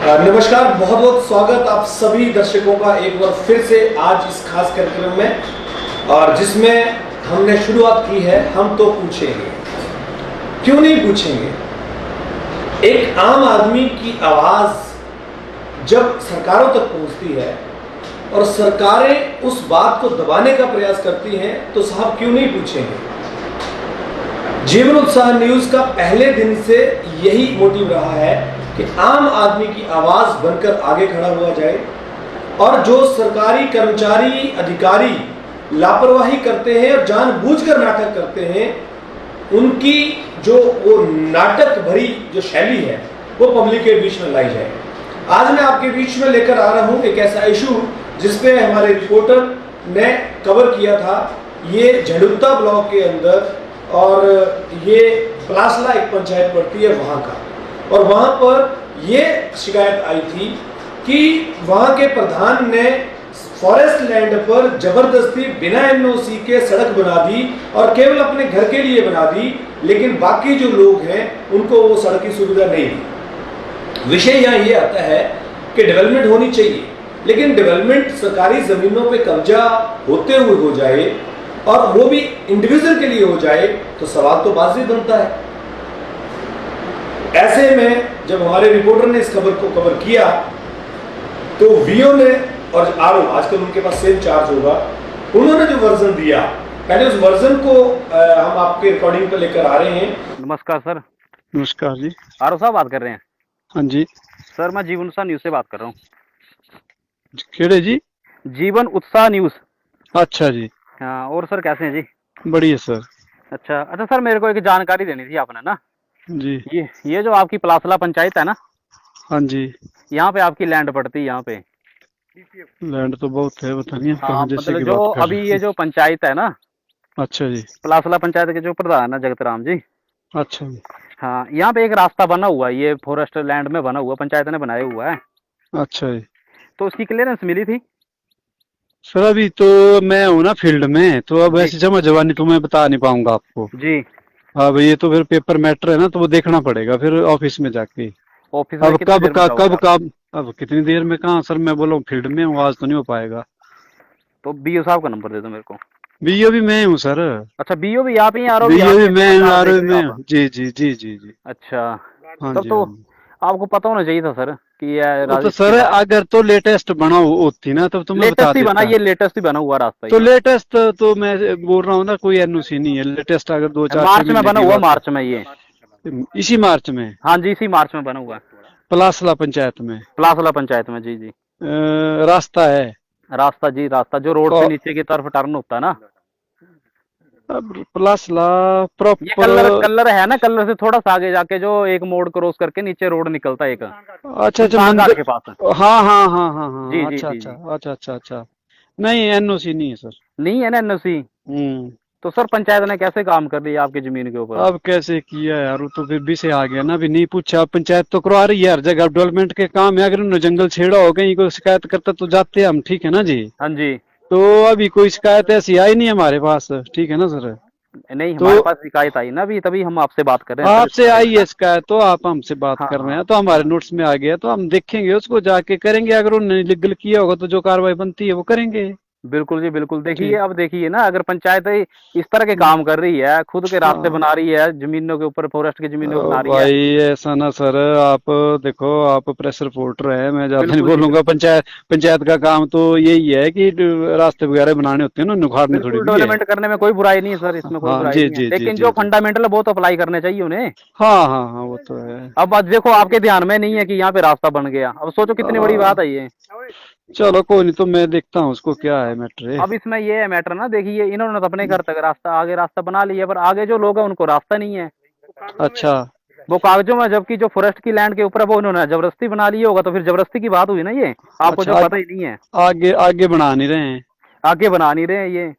नमस्कार, बहुत बहुत स्वागत आप सभी दर्शकों का एक बार फिर से आज इस खास कार्यक्रम में, और जिसमें हमने शुरुआत की है हम तो पूछेंगे। क्यों नहीं पूछेंगे? एक आम आदमी की आवाज जब सरकारों तक पहुंचती है और सरकारें उस बात को दबाने का प्रयास करती हैं तो साहब क्यों नहीं पूछेंगे। जीवन उत्साह न्यूज का पहले दिन से यही मोटिव रहा है कि आम आदमी की आवाज बनकर आगे खड़ा हुआ जाए, और जो सरकारी कर्मचारी अधिकारी लापरवाही करते हैं और जानबूझकर नाटक करते हैं, उनकी जो वो नाटक भरी जो शैली है वो पब्लिक के बीच में लाई जाए। आज मैं आपके बीच में लेकर आ रहा हूं एक ऐसा इशू जिसपे हमारे रिपोर्टर ने कवर किया था। ये झंडुत्ता ब्लॉक के अंदर, और ये पलासला एक पंचायत पड़ती है वहां का, और वहां पर ये शिकायत आई थी कि वहां के प्रधान ने फॉरेस्ट लैंड पर जबरदस्ती बिना एनओसी के सड़क बना दी और केवल अपने घर के लिए बना दी, लेकिन बाकी जो लोग हैं उनको वो सड़क की सुविधा नहीं दी। विषय यहाँ ये आता है कि डेवलपमेंट होनी चाहिए, लेकिन डेवलपमेंट सरकारी जमीनों पे कब्जा होते हुए हो जाए और वो भी इंडिविजुअल के लिए हो जाए तो सवाल तो वाजिब बनता है। ऐसे में जब हमारे रिपोर्टर ने इस खबर को कवर किया तो वीओ ने और आरओ, आजकल उनके पास सेम चार्ज होगा, उन्होंने जो वर्जन दिया, पहले उस वर्जन को हम आपके रिकॉर्डिंग पर लेकर आ रहे हैं। नमस्कार सर। नमस्कार जी। आरओ साहब बात कर रहे हैं? हाँ जी सर, मैं जीवन उत्साह न्यूज से बात कर रहा हूँ। केड़े जी? जीवन उत्साह न्यूज। अच्छा जी। हाँ, और सर कैसे हैं जी? बढ़िया सर। अच्छा सर, मेरे को एक जानकारी देनी थी आपने ना जी। ये जो आपकी पलासला पंचायत है ना, हाँ जी, यहाँ पे आपकी लैंड पड़ती है यहाँ पे। लैंड तो बहुत है, बता नहीं हाँ, कहाँ जैसे मतलब की जो बात कर अभी रहे ये जो पंचायत है ना, अच्छा जी। पलासला पंचायत के जो प्रधान है जगत राम जी। अच्छा जी। हाँ, यहाँ पे एक रास्ता बना हुआ है, ये फॉरेस्ट लैंड में बना हुआ, पंचायत ने बनाया हुआ है। अच्छा जी। तो उसकी क्लियरेंस मिली थी? सर अभी तो मैं हूँ ना फील्ड में, तो अब ऐसी जमा जवानी तो मैं बता नहीं पाऊंगा आपको जी। अब ये तो फिर पेपर मैटर है ना, तो वो देखना पड़ेगा फिर ऑफिस में जाके। ऑफिस में अब कितनी देर में जाओगे आप? कब अब कितनी देर में कहाँ सर, मैं बोला हूँ फील्ड में हूँ, आज तो नहीं हो पाएगा। तो बीओ साहब का नंबर दे दो मेरे को। बीओ भी मैं हूँ सर। अच्छा, बीओ भी आप ही, आरओ भी बीओ आप भी ही? मैं हूँ, आरओ देख भी रहे हो मैं आप? हूँ। जी जी जी जी जी। अच्छा, हाँ तब जी। तो हाँ जी। आपको पता होना चाहिए था सर कि ये तो सर अगर तो लेटेस्ट बना होती ना तब तो मैं बता लेटेस्ट ही बना, देता। ये लेटेस्ट ही बना हुआ रास्ता तो ही। लेटेस्ट तो मैं बोल रहा हूँ ना, कोई एनओसी नहीं है लेटेस्ट। अगर 2-4-6 मार्च में महीने बना की हुआ, बात मार्च में ये। है, इसी मार्च में हाँ जी, इसी मार्च में बना हुआ है, पलासला पंचायत में पलासला पंचायत में। जी जी। रास्ता है। रास्ता जी, रास्ता जो रोड तो से नीचे की तरफ टर्न होता है ना। अब पलासला ये प्रॉपर। कलर है ना, कलर से थोड़ा सा आगे जाके जो एक मोड़ क्रॉस करके नीचे रोड निकलता है एक, अच्छा अच्छा, सुल्तान घाट मंदिर। के पास। हाँ हाँ हाँ हाँ जी हाँ। जी अच्छा जी अच्छा जी। अच्छा अच्छा अच्छा। नहीं एनओसी नहीं है सर। नहीं है ना एनओसी? हम्म। तो सर पंचायत ने कैसे काम कर लिया आपकी जमीन के ऊपर? अब कैसे किया यार, वो तो फिर भी से आ गया ना, अभी नहीं पूछा। पंचायत तो करवा रही है हर जगह, डेवलपमेंट के काम है। अगर उन्होंने जंगल छेड़ा हो, कहीं कोई शिकायत करता तो जाते हम, ठीक है ना जी। हाँ जी। तो अभी कोई शिकायत ऐसी आई नहीं हमारे पास, ठीक है ना सर। नहीं, तो हमारे पास शिकायत आई ना अभी, तभी हम आपसे बात कर रहे हैं सर इस आपसे बारे आई में ना। है शिकायत तो आप हमसे बात हाँ कर रहे हाँ हैं, तो हमारे हाँ। नोट्स में आ गया, तो हम देखेंगे उसको, जाके करेंगे। अगर उन्होंने लीगल किया होगा तो जो कार्रवाई बनती है वो करेंगे। बिल्कुल जी बिल्कुल। देखिए, ठीक। अब देखिए ना, अगर पंचायत इस तरह के काम कर रही है, खुद के रास्ते बना रही है जमीनों के ऊपर, फॉरेस्ट की जमीनों को बना रही है। भाई ऐसा ना सर, आप देखो, आप प्रेस रिपोर्टर है, मैं ज्यादा नहीं बिल्कुल जी बोलूंगा। बिल्कुल। पंचायत का काम तो यही है कि रास्ते वगैरह बनाने होते हैं ना, उखाड़ने थोड़ी बिल्कुल, भी है। डेवलपमेंट करने में कोई बुराई नहीं है सर, इसमें कोई हाँ बुराई जी नहीं है, जी जी लेकिन जी जो जी। फंडामेंटल है वो तो अप्लाई करने चाहिए उन्हें। हाँ हाँ हाँ, वो तो है। अब आज देखो, आपके ध्यान में नहीं है कि यहाँ पे रास्ता बन गया, अब सोचो कितनी बड़ी बात है ये। चलो कोई नहीं, तो मैं देखता हूँ उसको क्या है मैटर है। अब इसमें ये है मैटर ना, देखिए इन्होंने तो अपने घर तक रास्ता, आगे रास्ता बना लिया, पर आगे जो लोग हैं उनको रास्ता नहीं है। अच्छा। वो कागजों में, जबकि जो फॉरेस्ट की लैंड के ऊपर है वो उन्होंने जबरदस्ती बना लिया होगा, तो फिर जबरदस्ती की बात हुई ना ये, आपको जो अच्छा, पता ही नहीं है। आगे आगे बढ़ा नहीं रहे हैं। आगे बना नहीं रहे हैं ये।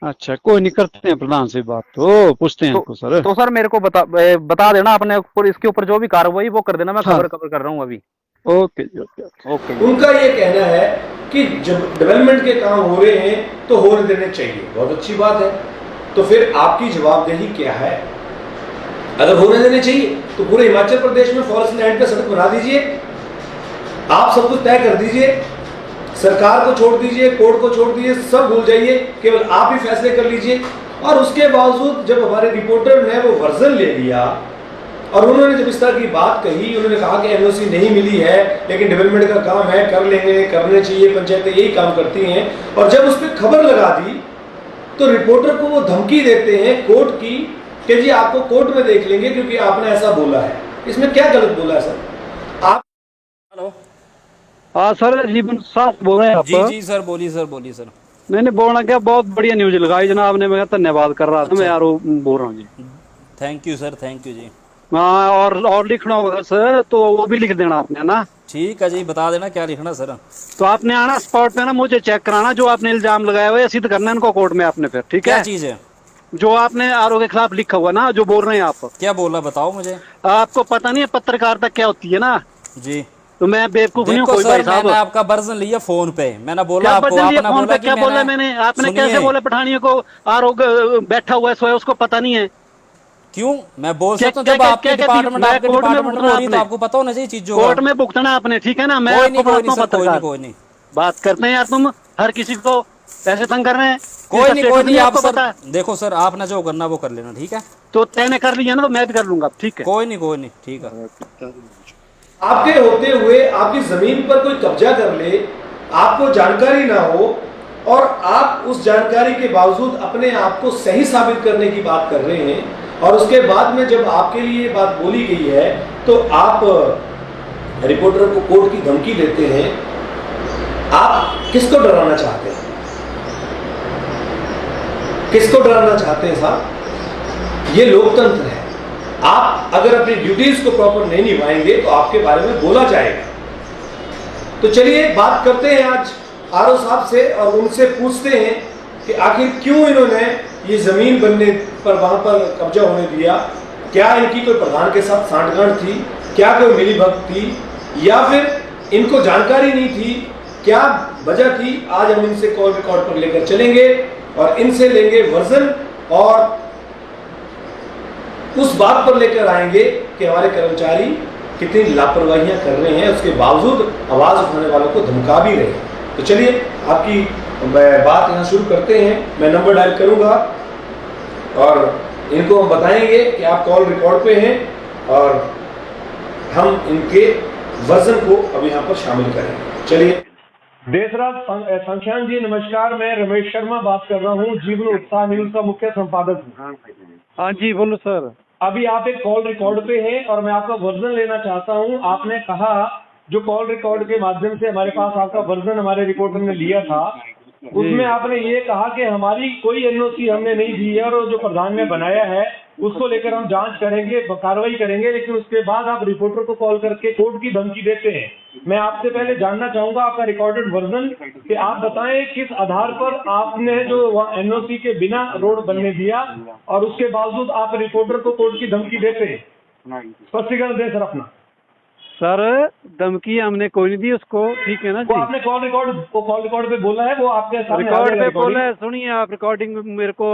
अच्छा कोई नहीं, करते हैं प्रधान से बात, तो पूछते हैं तो इनको सर। तो सर मेरे को बता देना अपने ऊपर, इसके ऊपर जो भी कार्रवाई वो कर देना, मैं हाँ। खबर कवर कर रहा हूँ अभी। ओके जी, ओके ओके। ओके जी। उनका ये कहना है कि जब डेवलपमेंट के काम हो रहे हैं तो होने देने चाहिए, बहुत अच्छी बात है। तो फिर आपकी जवाबदेही क्या है? अगर होने देने चाहिए तो पूरे हिमाचल प्रदेश में फॉरेस्ट लैंड पे सड़क बना दीजिए। आप सब कुछ तय कर दीजिए, सरकार को छोड़ दीजिए, कोर्ट को छोड़ दीजिए, सब भूल जाइए, केवल आप ही फैसले कर लीजिए। और उसके बावजूद जब हमारे रिपोर्टर ने वो वर्जन ले लिया और उन्होंने जब इस तरह की बात कही, उन्होंने कहा कि एनओसी नहीं मिली है लेकिन डेवलपमेंट का काम है, कर लेंगे, करने चाहिए, पंचायतें यही काम करती हैं, और जब उस पर खबर लगा दी तो रिपोर्टर को वो धमकी देते हैं कोर्ट की कि जी आपको कोर्ट में देख लेंगे क्योंकि आपने ऐसा बोला है। इसमें क्या गलत बोला है सर? आप हेलो, हाँ सर, जीवन साथ बोल रहे हैं आप? जी सर, बोलिए सर। मैंने बोलना क्या, बहुत बढ़िया न्यूज लगाई जनाब ने, मैं धन्यवाद कर रहा था। मैं यार वो बोल रहा हूँ जी। Thank you sir, thank you जी। हाँ, और लिखना होगा सर तो वो भी लिख देना आपने ना। ठीक है जी, बता देना क्या लिखना सर। तो आपने आना स्पॉट पे ना, मुझे चेक कराना जो आपने इल्जाम लगाया हुआ है, सिद्ध करना इनको कोर्ट में आपने फिर, ठीक क्या है? चीज है? जो आपने आरोप के खिलाफ लिखा हुआ ना, जो बोल रहे हैं आप। क्या बोला बताओ मुझे। आपको पता नहीं है पत्रकारिता क्या होती है ना? जी तो मैं बेवकूफ नहीं हूँ देखो कोई सर, भाई साहब। मैंने आपका वर्जन लिया फोन पे, मैंने बोला क्या आपको, बदल लिया आपने फोन बोला पे? कि क्या बोला मैंने? आपने कैसे सुनिए, बोला पठानियों को आरोप बैठा हुआ है सोया, उसको पता नहीं है? क्यों मैं बोल क्या- सकता हूँ? क्या- जब क्या- आपके क्या- क्या- डिपार्टमेंट मैं आपके कोर्ट में डिपार्टमेंट में भुगतना हो रही है तो आपने। आपको पता होना चाहिए चीजों कोर्ट का। में भुगतना आपने, ठीक है ना? मैं कोई नहीं, आपको कोई बताता नहीं हूँ सर, कोई नहीं, पत्रकार। कोई नहीं, बात करते हैं यार, तुम हर किसी को पैसे तंग कर रहे हैं। कोई नहीं, आप आपको सर पता है देखो सर, आपने जो करना वो कर लेना, ठीक है? तो तैने कर लिया ना, तो मैं भी कर लूंगा, ठीक है? कोई नहीं, ठीक है। आपके होते हुए आपकी जमीन पर कोई कब्जा कर ले, आपको जानकारी ना हो और आप उस जानकारी के बावजूद अपने आप को सही साबित करने की बात कर रहे हैं, और उसके बाद में जब आपके लिए ये बात बोली गई है तो आप रिपोर्टर को कोर्ट की धमकी देते हैं। आप किसको डराना चाहते हैं? किसको डराना चाहते हैं साहब? ये लोकतंत्र है। आप अगर अपनी ड्यूटीज को प्रॉपर नहीं निभाएंगे तो आपके बारे में बोला जाएगा। तो चलिए बात करते हैं आज आरओ साहब से और उनसे पूछते हैं कि आखिर क्यों इन्होंने ये जमीन बनने पर वहां पर कब्जा होने दिया। क्या इनकी कोई प्रधान के साथ सांठगांठ थी? क्या कोई मिलीभगत थी? या फिर इनको जानकारी नहीं थी? क्या वजह थी? आज हम इनसे कॉल रिकॉर्ड पर लेकर चलेंगे और इनसे लेंगे वर्जन और उस बात पर लेकर आएंगे कि हमारे कर्मचारी कितनी लापरवाहियां कर रहे हैं, उसके बावजूद आवाज उठाने वालों को धमका भी रहे हैं। तो चलिए आपकी बात यहाँ शुरू करते हैं। मैं नंबर डायल करूंगा और इनको हम बताएंगे कि आप कॉल रिकॉर्ड पे हैं और हम इनके वर्जन को अब यहाँ पर शामिल करेंगे। चलिए। देशराज संख्यान जी नमस्कार, मैं रमेश शर्मा बात कर रहा हूँ, जीवन उत्साह न्यूज का मुख्य संपादक हूँ। हाँ जी, बोलो सर। अभी आप एक कॉल रिकॉर्ड पे हैं और मैं आपका वर्जन लेना चाहता हूं। आपने कहा जो कॉल रिकॉर्ड के माध्यम से हमारे पास आपका वर्जन हमारे रिपोर्टर ने लिया था, उसमें आपने ये कहा कि हमारी कोई एनओसी हमने नहीं दी है और जो प्रधान ने बनाया है उसको लेकर हम जांच करेंगे, कार्रवाई करेंगे, लेकिन उसके बाद आप रिपोर्टर को कॉल करके कोर्ट की धमकी देते हैं। मैं आपसे पहले जानना चाहूंगा आपका रिकॉर्डेड वर्जन कि आप बताएं किस आधार पर आपने जो एनओसी के बिना रोड बनने दिया और उसके बावजूद आप रिपोर्टर को कोर्ट की धमकी देते हैं। स्पष्टीकरण दें सर अपना। सर, धमकी हमने कोई नहीं दी उसको, ठीक है ना जी? वो आपने कॉल रिकॉर्ड पे बोला है, वो आपके सामने रिकॉर्ड पे बोला है, सुनिए आप, रिकॉर्डिंग मेरे को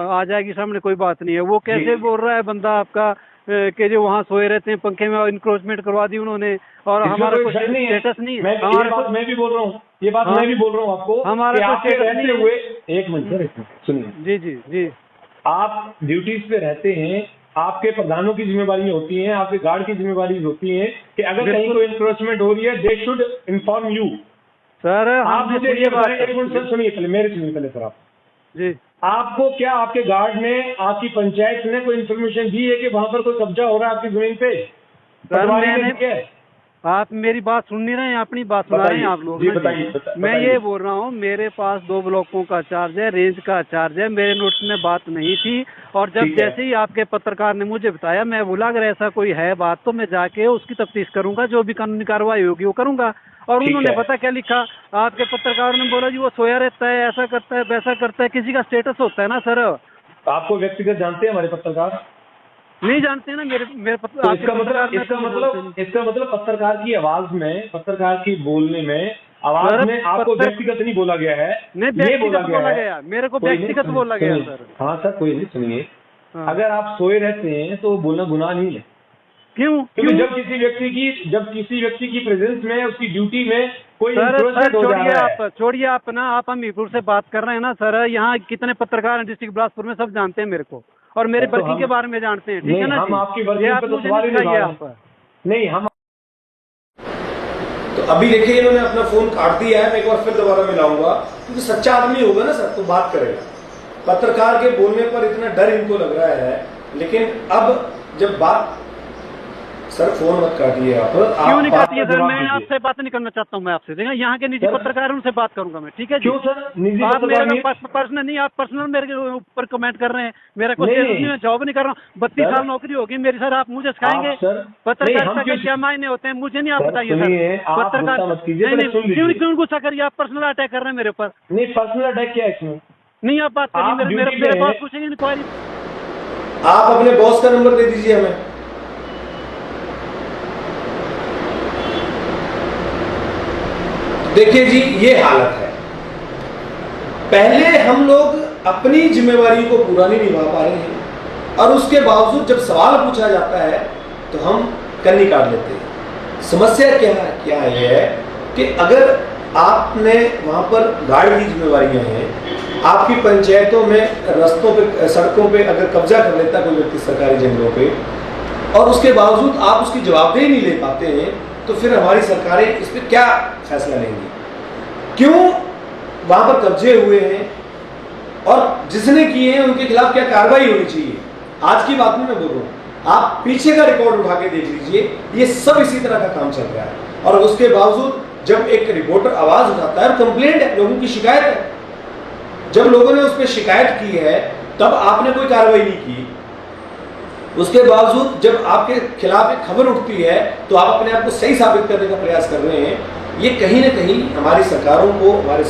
आ जाएगी सामने, कोई बात नहीं है। वो कैसे बोल रहा है बंदा आपका कि जो वहाँ सोए रहते हैं पंखे में, इंक्रोचमेंट करवा दी उन्होंने और हमारा कुछ स्टेटस नहीं है। मैं भी बोल रहा हूँ, ये बात मैं भी बोल रहा हूँ आपको, हमारा आपके रहते हुए एक मिनट सर, सुनिए। जी जी जी। आप ड्यूटीज पे रहते हैं, आपके प्रधानों की जिम्मेवारी होती है, आपके गार्ड की जिम्मेवारी होती है कि अगर कहीं कोई इंक्रोचमेंट हो रही है they should inform you. Sir आप मुझे ये बताएं, एक मिनट सर सुनिए पहले, मेरे सुनिए पहले सर आप जी। आपको क्या आपके गार्ड ने, आपकी पंचायत ने कोई इन्फॉर्मेशन दी है कि वहां पर कोई कब्जा हो रहा है आपकी जमीन पे? आप मेरी बात सुन नहीं रहे हैं, अपनी बात सुना रहे हैं आप लोग। मैं ये बोल रहा हूँ, मेरे पास 2 ब्लॉकों का चार्ज है, रेंज का चार्ज है, मेरे नोट्स में बात नहीं थी और जब जैसे ही आपके पत्रकार ने मुझे बताया, मैं बोला अगर ऐसा कोई है बात तो मैं जाके उसकी तफ्तीश करूंगा, जो भी कानूनी कार्रवाई होगी वो करूंगा। और उन्होंने पता क्या लिखा, आपके पत्रकार ने बोला जी वो सोया रहता है, ऐसा करता है, वैसा करता है। किसी का स्टेटस होता है ना सर। आपको व्यक्तिगत जानते हैं हमारे पत्रकार? नहीं जानते ना मेरे तो इसका मतलब पत्रकार की आवाज में, पत्रकार की बोलने में, आवाज में आपको व्यक्तिगत नहीं बोला गया है। नहीं, व्यक्तिगत बोला गया, मेरे को व्यक्तिगत बोला गया सर। हाँ सर, कोई नहीं, सुनिए। अगर आप सोए रहते हैं तो बोलना गुनाह नहीं है। क्यों? क्योंकि जब किसी व्यक्ति की प्रेजेंस में, उसकी ड्यूटी में कोई सर इंफ्लुएंस हो जा रहा है। छोड़िए आप ना, आप हमीरपुर से बात कर रहे हैं ना सर। यहाँ कितने पत्रकार हैं डिस्ट्रिक्ट बिलासपुर में, सब जानते हैं मेरे को, और मेरे तो वर्किंग के बारे में जानते हैं, ठीक है ना हम जी? आपकी ये वर्किंग आप पे तो मुझे सवाल ही नहीं नहीं दिखाइए उठा रहे। आप। नहीं, हम तो अभी देखिए इन्होंने अपना फोन काट दिया है। मैं एक बार फिर दोबारा मिलाऊंगा, क्योंकि सच्चा आदमी होगा ना सर तो बात करेगा। पत्रकार के बोलने पर इतना डर इनको लग रहा है, लेकिन अब जब बात, सर फोन मत काटिए आप। क्यों नहीं काटिए सर? जवाब मैं दीजिए। आपसे बात नहीं करना चाहता हूँ। मैं आपसे देखा यहाँ के निजी सर, पत्रकार हैं, उनसे बात करूंगा मैं, ठीक है जी? क्यों सर? निजी आप पत्रकार मेरे नहीं- पर्सनल नहीं, आप पर्सनल मेरे ऊपर कमेंट कर रहे हैं। मेरा कोई नहीं, नहीं, मैं जॉब नहीं कर रहा हूँ। 32 सर, साल नौकरी होगी मेरी सर। आप मुझे सिखाएंगे आप सर, नहीं, पत्रकारिता हम के क्यों- क्या मायने होते हैं? मुझे नहीं आप सर, बताइए सुनिए, सर। आप गुस्सा मत कीजिए, नहीं, पहले सुन नहीं, क्यों लीजिए। क्यों गुस्सा करिए? आप पर्सनल अटैक कर रहे हैं मेरे ऊपर। नहीं, पर्सनल अटैक क्या है इसमें? नहीं, आप बात करिए। आप मेरे ड्यूटी मेरे पे बॉस हैं। पूछेंगे इंक्वायरी। आप अपने बॉस का नंबर दे दीजिए हमें। देखिए जी, ये हालत है। पहले हम लोग अपनी जिम्मेवारी को पूरा नहीं निभा पा रहे हैं, और उसके बावजूद जब सवाल पूछा जाता है तो हम कन्नी काट लेते हैं। समस्या क्या है कि अगर आपने वहां पर गार्ड की जिम्मेवारियां हैं, आपकी पंचायतों में रास्तों पे, सड़कों पे अगर कब्जा कर लेता कोई व्यक्ति सरकारी जंगलों पे, और उसके बावजूद आप उसकी जवाबदेही नहीं ले पाते हैं, तो फिर हमारी सरकारें इस पर क्या फैसला लेंगी? क्यों वहां पर कब्जे हुए हैं, और जिसने किए हैं उनके खिलाफ क्या कार्रवाई होनी चाहिए? आज की बात में मैं बोल रहा हूँ, आप पीछे का रिकॉर्ड उठा के देख लीजिए, ये सब इसी तरह का काम चल रहा है। और उसके बावजूद जब एक रिपोर्टर आवाज उठाता है और कंप्लेंट है, लोगों की शिकायत है, जब लोगों ने उस पर शिकायत की है तब आपने कोई कार्रवाई नहीं की। उसके बावजूद जब आपके खिलाफ एक खबर उठती है तो आप अपने आप को सही साबित करने का प्रयास कर रहे हैं। ये कहीं ना कहीं हमारी सरकारों को, हमारे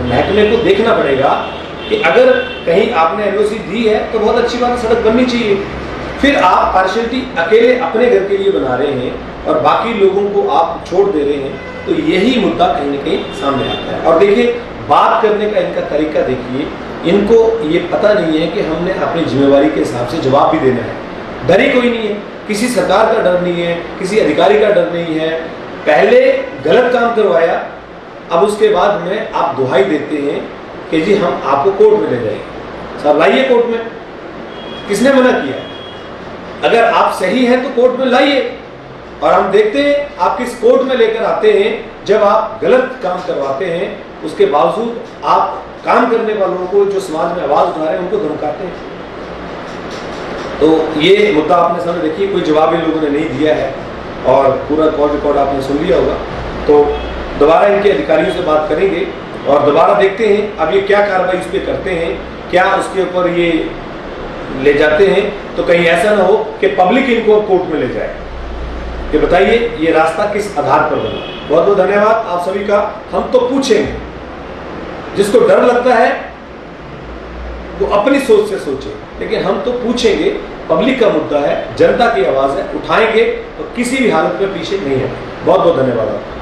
महकमे को देखना पड़ेगा कि अगर कहीं आपने एनओसी दी है तो बहुत अच्छी बात है, सड़क बननी चाहिए। फिर आप पार्शियलिटी अकेले अपने घर के लिए बना रहे हैं और बाकी लोगों को आप छोड़ दे रहे हैं, तो यही मुद्दा कहीं ना कहीं सामने आता है। और देखिए, बात करने का इनका तरीका देखिए, इनको ये पता नहीं है कि हमने अपनी जिम्मेवारी के हिसाब से जवाब भी देना है। डर ही कोई नहीं है, किसी सरकार का डर नहीं है, किसी अधिकारी का डर नहीं है। पहले गलत काम करवाया, अब उसके बाद में आप दुहाई देते हैं कि जी हम आपको कोर्ट में ले जाएंगे। सर लाइए कोर्ट में, किसने मना किया? अगर आप सही हैं तो कोर्ट में लाइए, और हम देखते हैं आप किस कोर्ट में लेकर आते हैं जब आप गलत काम करवाते हैं। उसके बावजूद आप काम करने वालों को, जो समाज में आवाज उठा रहे हैं, उनको धमकाते हैं। तो ये मुद्दा आपने सामने देखिए, कोई जवाब इन लोगों ने नहीं दिया है, और पूरा कॉल रिकॉर्ड आपने सुन लिया होगा। तो दोबारा इनके अधिकारियों से बात करेंगे और दोबारा देखते हैं अब ये क्या कार्रवाई इस पर करते हैं, क्या उसके ऊपर ये ले जाते हैं। तो कहीं ऐसा ना हो कि पब्लिक इनको कोर्ट में ले जाए। ये बताइए, ये रास्ता किस आधार पर बना? बहुत बहुत धन्यवाद आप सभी का। हम तो पूछेंगे, जिसको डर लगता है वो अपनी सोच से सोचे, लेकिन हम तो पूछेंगे। पब्लिक का मुद्दा है, जनता की आवाज है, उठाएंगे, तो किसी भी हालत में पीछे नहीं है। बहुत बहुत धन्यवाद आपका।